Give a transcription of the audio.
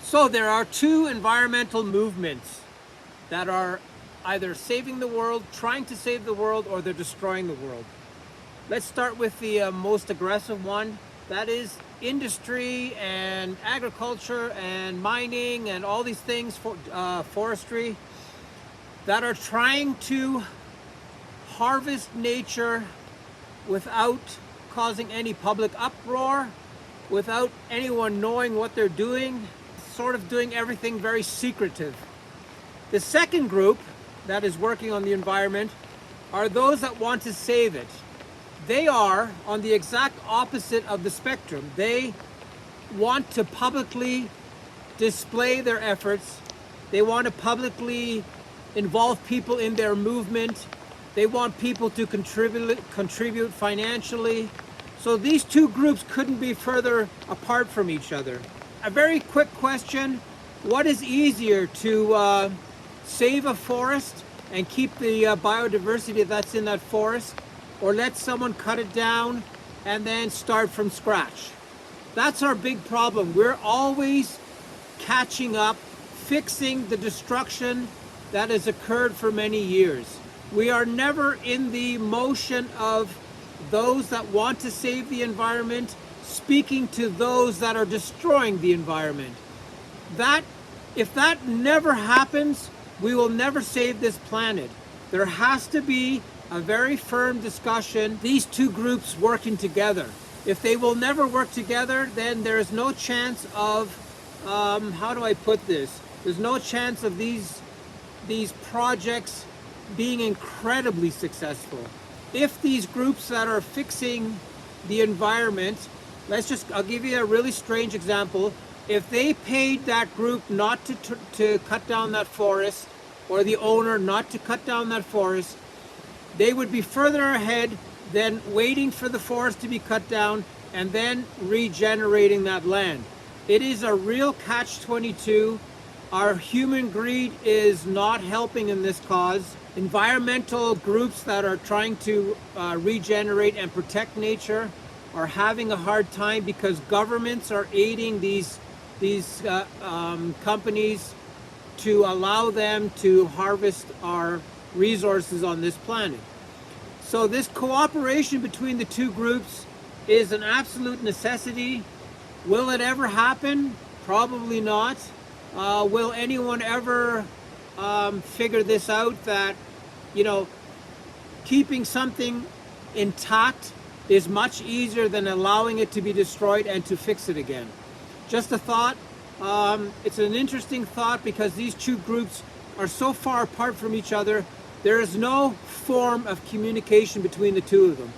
So there are two environmental movements that are either saving the world, trying to save the world, or they're destroying the world. Let's start with the most aggressive one. That is industry and agriculture and mining and all these things, for forestry, that are trying to harvest nature without causing any public uproar, without anyone knowing what they're doing, sort of doing everything very secretive. The second group that is working on the environment are those that want to save it. They are on the exact opposite of the spectrum. They want to publicly display their efforts. They want to publicly involve people in their movement. They want people to contribute financially. So these two groups couldn't be further apart from each other. A very quick question: what is easier, to save a forest and keep the biodiversity that's in that forest, or let someone cut it down and then start from scratch? That's our big problem. We're always catching up, fixing the destruction that has occurred for many years. We are never in the motion of those that want to save the environment speaking to those that are destroying the environment. If that never happens, we will never save this planet. There has to be a very firm discussion, these two groups working together. If they will never work together, then there is no chance of, how do I put this? There's no chance of these projects being incredibly successful. If these groups that are fixing the environment, I'll give you a really strange example. If they paid that group not to cut down that forest, or the owner not to cut down that forest, they would be further ahead than waiting for the forest to be cut down and then regenerating that land. It is a real catch-22. Our human greed is not helping in this cause. Environmental groups that are trying to regenerate and protect nature are having a hard time because governments are aiding these companies to allow them to harvest our resources on this planet. So this cooperation between the two groups is an absolute necessity. Will it ever happen? Probably not. Will anyone ever figure this out, that keeping something intact is much easier than allowing it to be destroyed and to fix it again? Just a thought. It's an interesting thought because these two groups are so far apart from each other. There is no form of communication between the two of them.